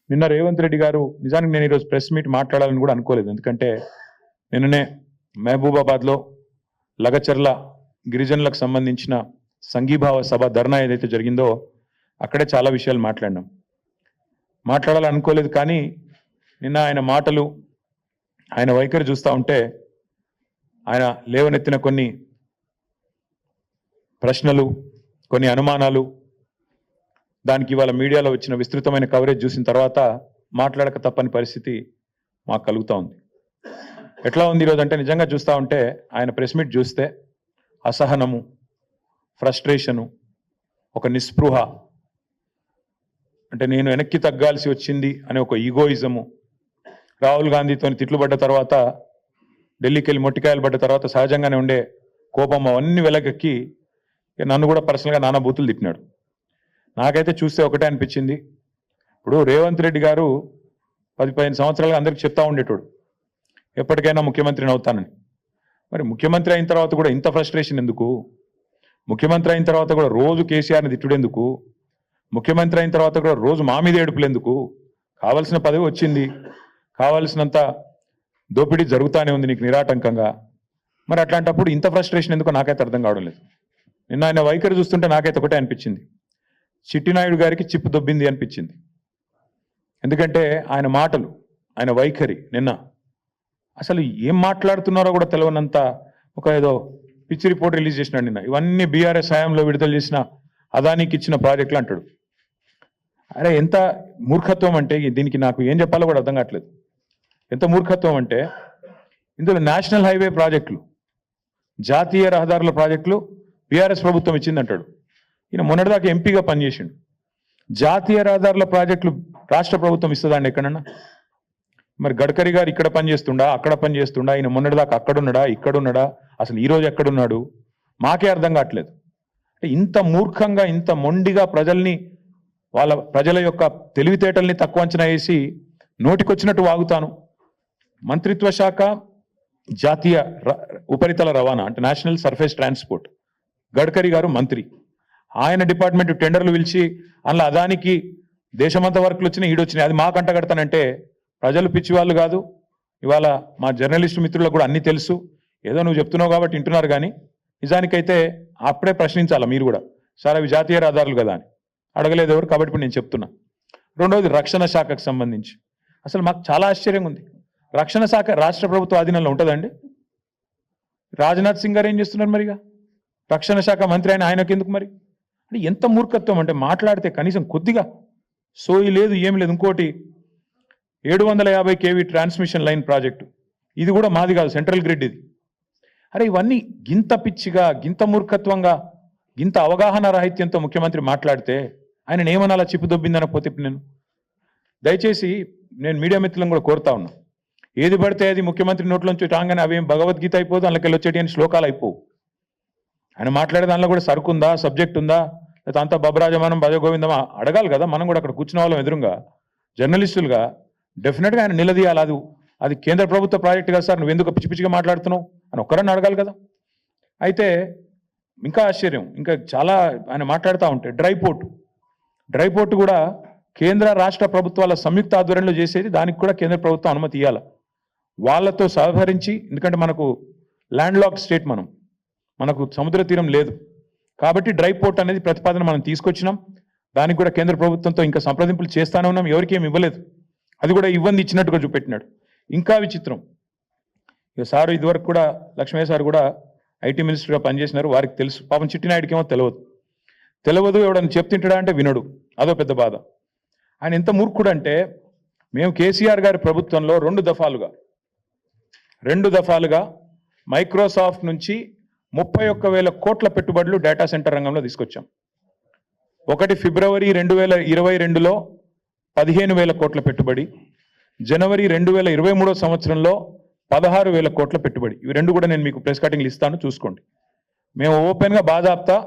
నిన్న రేవంత్ రెడ్డి గారు నిజానికి నేను ఈరోజు ప్రెస్ మీట్ మాట్లాడాలని కూడా అనుకోలేదు. ఎందుకంటే నిన్ననే మహబూబాబాద్లో లగచర్ల గిరిజనులకు సంబంధించిన సంఘీభావ సభ ధర్నా ఏదైతే జరిగిందో అక్కడే చాలా విషయాలు మాట్లాడాలని అనుకోలేదు. కానీ నిన్న ఆయన మాటలు, ఆయన వైఖరి చూస్తూ ఉంటే, ఆయన లేవనెత్తిన కొన్ని ప్రశ్నలు, కొన్ని అనుమానాలు, దానికి ఇవాళ మీడియాలో వచ్చిన విస్తృతమైన కవరేజ్ చూసిన తర్వాత మాట్లాడక తప్పని పరిస్థితి మాకు కలుగుతూ ఉంది. ఎట్లా ఉంది ఈరోజు అంటే, నిజంగా చూస్తూ ఉంటే ఆయన ప్రెస్ మీట్ చూస్తే అసహనము, ఫ్రస్ట్రేషను, ఒక నిస్పృహ, అంటే నేను వెనక్కి తగ్గాల్సి వచ్చింది అనే ఒక ఈగోయిజము, రాహుల్ గాంధీతో తిట్లు పడ్డ తర్వాత, ఢిల్లీకి వెళ్ళి మొట్టికాయలు పడ్డ తర్వాత సహజంగానే ఉండే కోపం అవన్నీ వెలగెక్కి నన్ను కూడా పర్సనల్గా నానా బూతులు తిట్టినాడు. నాకైతే చూస్తే ఒకటే అనిపించింది, ఇప్పుడు రేవంత్ రెడ్డి గారు 10-15 సంవత్సరాలుగా అందరికి చెప్తా ఉండేటోడు ఎప్పటికైనా ముఖ్యమంత్రిని అవుతానని. మరి ముఖ్యమంత్రి అయిన తర్వాత కూడా ఇంత ఫ్రస్ట్రేషన్ ఎందుకు? ముఖ్యమంత్రి అయిన తర్వాత కూడా రోజు కేసీఆర్ని తిట్టుడెందుకు? ముఖ్యమంత్రి అయిన తర్వాత కూడా రోజు మా మీద ఏడుపులు ఎందుకు? కావాల్సిన పదవి వచ్చింది, కావాల్సినంత దోపిడీ జరుగుతూనే ఉంది నీకు నిరాటంకంగా. మరి అట్లాంటప్పుడు ఇంత ఫ్రస్ట్రేషన్ ఎందుకో నాకైతే అర్థం కావడం లేదు. నిన్న ఆయన వైఖరి చూస్తుంటే నాకైతే ఒకటే అనిపించింది, చిట్టినాయుడు గారికి చిప్పు దొబ్బింది అనిపించింది. ఎందుకంటే ఆయన మాటలు, ఆయన వైఖరి నిన్న అసలు ఏం మాట్లాడుతున్నారో కూడా తెలియనంత ఒక ఏదో పిచ్చి రిపోర్ట్ రిలీజ్ చేసినాడు నిన్న. ఇవన్నీ బీఆర్ఎస్ హయాంలో విడుదల చేసిన అదానికి ఇచ్చిన ప్రాజెక్టులు అంటాడు. అరే ఎంత మూర్ఖత్వం అంటే, దీనికి నాకు ఏం చెప్పాలో కూడా అర్థం కావట్లేదు. ఎంత మూర్ఖత్వం అంటే, ఇందులో నేషనల్ హైవే ప్రాజెక్టులు, జాతీయ రహదారుల ప్రాజెక్టులు బీఆర్ఎస్ ప్రభుత్వం ఇచ్చిందంటాడు. ఈయన మొన్నటిదాకా ఎంపీగా పనిచేసిండు. జాతీయ రహదారుల ప్రాజెక్టులు రాష్ట్ర ప్రభుత్వం ఇస్తుందండి ఎక్కడన్నా? మరి గడ్కరీ గారు ఇక్కడ పనిచేస్తుండా, అక్కడ పనిచేస్తుండా? ఈయన మొన్నటిదాకా అక్కడున్నాడా, ఇక్కడున్నాడా? అసలు ఈరోజు ఎక్కడున్నాడు? మాకే అర్థం కావట్లేదు. అంటే ఇంత మూర్ఖంగా, ఇంత మొండిగా ప్రజల యొక్క తెలివితేటల్ని తక్కువ అంచనా వేసి నోటికొచ్చినట్టు వాగుతాను. మంత్రిత్వ శాఖ జాతీయ ఉపరితల రవాణా అంటే నేషనల్ సర్ఫేస్ ట్రాన్స్పోర్ట్, గడ్కరీ గారు మంత్రి. ఆయన డిపార్ట్మెంట్ టెండర్లు పిలిచి అందులో అదానికి దేశమంతా వర్కులు వచ్చినాయి, ఈడొచ్చినాయి. అది మాకు అంటగడతానంటే ప్రజలు పిచ్చివాళ్ళు కాదు. ఇవాళ మా జర్నలిస్టు మిత్రులకు కూడా అన్నీ తెలుసు. ఏదో నువ్వు చెప్తున్నావు కాబట్టి వింటున్నారు, కానీ నిజానికైతే అప్పుడే ప్రశ్నించాలా మీరు కూడా. సార్ అవి జాతీయ రహదారులు కదా అని అడగలేదు ఎవరు, కాబట్టి ఇప్పుడు నేను చెప్తున్నా. రెండవది రక్షణ శాఖకు సంబంధించి అసలు మాకు చాలా ఆశ్చర్యంగా ఉంది. రక్షణ శాఖ రాష్ట్ర ప్రభుత్వ ఆధీనంలో ఉంటుందండి. రాజ్నాథ్ సింగ్ గారు ఏం చేస్తున్నారు మరిగా? రక్షణ శాఖ మంత్రి ఆయనకు ఎందుకు మరి? అంటే ఎంత మూర్ఖత్వం అంటే, మాట్లాడితే కనీసం కొద్దిగా సోయి లేదు, ఏం లేదు. ఇంకోటి 750 kV ట్రాన్స్మిషన్ లైన్ ప్రాజెక్టు, ఇది కూడా మాది కాదు, సెంట్రల్ గ్రిడ్ ఇది. అరే ఇవన్నీ గింత పిచ్చిగా, గింత మూర్ఖత్వంగా, గింత అవగాహన రాహిత్యంతో ముఖ్యమంత్రి మాట్లాడితే ఆయన ఏమనాలా? చిప్పు దొబ్బిందనకపోతే ఇప్పుడు దయచేసి నేను మీడియా మిత్రులను కూడా కోరుతా ఉన్నా, ఏది పడితే అది ముఖ్యమంత్రి నోట్లోంచి రాగానే అవేం భగవద్గీత అయిపోదు, అందులోకి వచ్చేటి అని శ్లోకాలు అయిపోవు. ఆయన మాట్లాడే దానిలో కూడా సరుకుందా, సబ్జెక్ట్ ఉందా, లేకపోతే అంతా బబరాజమానం భజగోవిందమా అడగాలి కదా. మనం కూడా అక్కడ కూర్చున్న వాళ్ళం ఎదురుగా జర్నలిస్టులుగా డెఫినెట్గా ఆయన నిలదీయాలి. అది కేంద్ర ప్రభుత్వ ప్రాజెక్టు కదా సార్, నువ్వు ఎందుకు పిచ్చి పిచ్చిగా మాట్లాడుతున్నావు అని ఒక్కరన్నా అడగాలి కదా. అయితే ఇంకా ఆశ్చర్యం, ఇంకా చాలా ఆయన మాట్లాడుతూ ఉంటే డ్రై పోర్టు కూడా కేంద్ర రాష్ట్ర ప్రభుత్వాల సంయుక్త ఆధ్వర్యంలో చేసేది, దానికి కూడా కేంద్ర ప్రభుత్వం అనుమతి ఇవ్వాలి. వాళ్ళతో సహకరించి, ఎందుకంటే మనకు ల్యాండ్ లాక్ స్టేట్, మనకు సముద్ర తీరం లేదు కాబట్టి డ్రై పోర్ట్ అనేది ప్రతిపాదన మనం తీసుకొచ్చినాం. దానికి కూడా కేంద్ర ప్రభుత్వంతో ఇంకా సంప్రదింపులు చేస్తానే ఉన్నాం. ఎవరికి ఏమి ఇవ్వలేదు, అది కూడా ఇవ్వంది ఇచ్చినట్టుగా చూపెట్టినాడు. ఇంకా విచిత్రం, ఇక సారు ఇదివరకు కూడా లక్ష్మయ్య సార్ కూడా ఐటీ మినిస్టర్గా పనిచేసినారు, వారికి తెలుసు. పాపం చిట్టినాయుడికి ఏమో తెలియదు, ఎవడన్నా చెప్తుంటాడా అంటే వినడు, అదో పెద్ద బాధ. ఆయన ఎంత మూర్ఖుడు అంటే, మేము కేసీఆర్ గారి ప్రభుత్వంలో రెండు దఫాలుగా మైక్రోసాఫ్ట్ నుంచి 31,000 కోట్ల పెట్టుబడులు డేటా సెంటర్ రంగంలో తీసుకొచ్చాం. ఒకటి ఫిబ్రవరి 2022లో 15,000 కోట్ల పెట్టుబడి, జనవరి 2023 సంవత్సరంలో 16,000 కోట్ల పెట్టుబడి. ఇవి రెండు కూడా నేను మీకు ప్రెస్ కటింగ్లు ఇస్తాను, చూసుకోండి. మేము ఓపెన్గా బాజాప్తా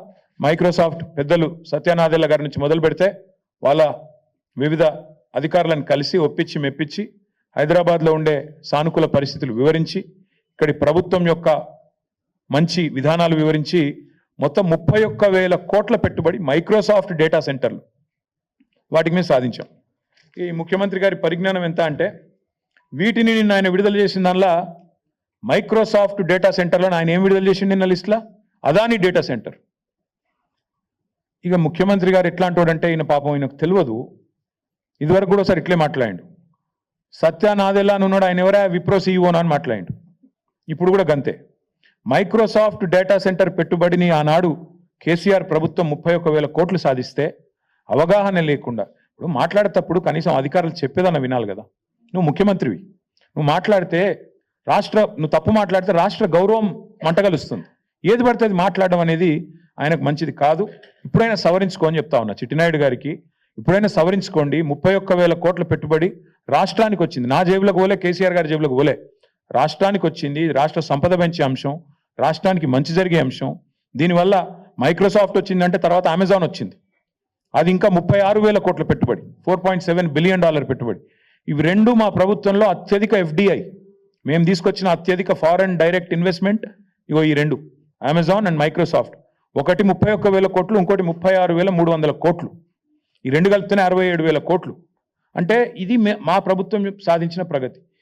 మైక్రోసాఫ్ట్ పెద్దలు సత్యనాదెల్ల గారి నుంచి మొదలు పెడితే వాళ్ళ వివిధ అధికారులను కలిసి ఒప్పించి మెప్పించి హైదరాబాద్లో ఉండే సానుకూల పరిస్థితులు వివరించి, ఇక్కడి ప్రభుత్వం యొక్క మంచి విధానాలు వివరించి మొత్తం 31,000 కోట్ల పెట్టుబడి మైక్రోసాఫ్ట్ డేటా సెంటర్లు వాటికి మేము సాధించాం. ఈ ముఖ్యమంత్రి గారి పరిజ్ఞానం ఎంత అంటే వీటిని నిన్న ఆయన విడుదల చేసిన దానిలో మైక్రోసాఫ్ట్ డేటా సెంటర్లో ఆయన ఏం విడుదల చేసిండు నిన్న లిస్టులో అదాని డేటా సెంటర్. ఇక ముఖ్యమంత్రి గారు ఎట్లాంటి వాడంటే ఈయన పాపం ఈయనకు తెలియదు. ఇదివరకు కూడా ఒకసారి ఇట్లే మాట్లాడాడు. సత్య నాదెల్లా అని ఉన్నాడు, ఆయన ఎవరా విప్రో సీఈఓనా అని మాట్లాడాడు. ఇప్పుడు కూడా గంతే. మైక్రోసాఫ్ట్ డేటా సెంటర్ పెట్టుబడిని ఆనాడు కేసీఆర్ ప్రభుత్వం 31,000 కోట్లు సాధిస్తే అవగాహన లేకుండా ఇప్పుడు మాట్లాడేటప్పుడు కనీసం అధికారులు చెప్పేదన్న వినాలి కదా. నువ్వు ముఖ్యమంత్రివి, నువ్వు మాట్లాడితే నువ్వు తప్పు మాట్లాడితే రాష్ట్ర గౌరవం మంటగలుస్తుంది. ఏది పడితే అది మాట్లాడడం అనేది ఆయనకు మంచిది కాదు. ఇప్పుడైనా సవరించుకో అని చెప్తా ఉన్నా చిట్టినాయుడు గారికి. ఇప్పుడైనా సవరించుకోండి. 31,000 కోట్ల పెట్టుబడి రాష్ట్రానికి వచ్చింది. నా జేబులకు పోలే, కేసీఆర్ గారి జేబులకు పోలే, రాష్ట్రానికి వచ్చింది. రాష్ట్ర సంపద పెంచే అంశం, రాష్ట్రానికి మంచి జరిగే అంశం. దీనివల్ల మైక్రోసాఫ్ట్ వచ్చిందంటే తర్వాత అమెజాన్ వచ్చింది, అది ఇంకా 36,000 కోట్ల పెట్టుబడి, $4.7 బిలియన్ పెట్టుబడి. ఇవి రెండు మా ప్రభుత్వంలో అత్యధిక FDI మేము తీసుకొచ్చిన అత్యధిక ఫారెన్ డైరెక్ట్ ఇన్వెస్ట్మెంట్. ఇగో ఈ రెండు, అమెజాన్ అండ్ మైక్రోసాఫ్ట్. ఒకటి 31,000 కోట్లు, ఇంకోటి 36,300 కోట్లు. ఈ రెండు కలిపితేనే 67,000 కోట్లు. అంటే ఇది మా ప్రభుత్వం సాధించిన ప్రగతి.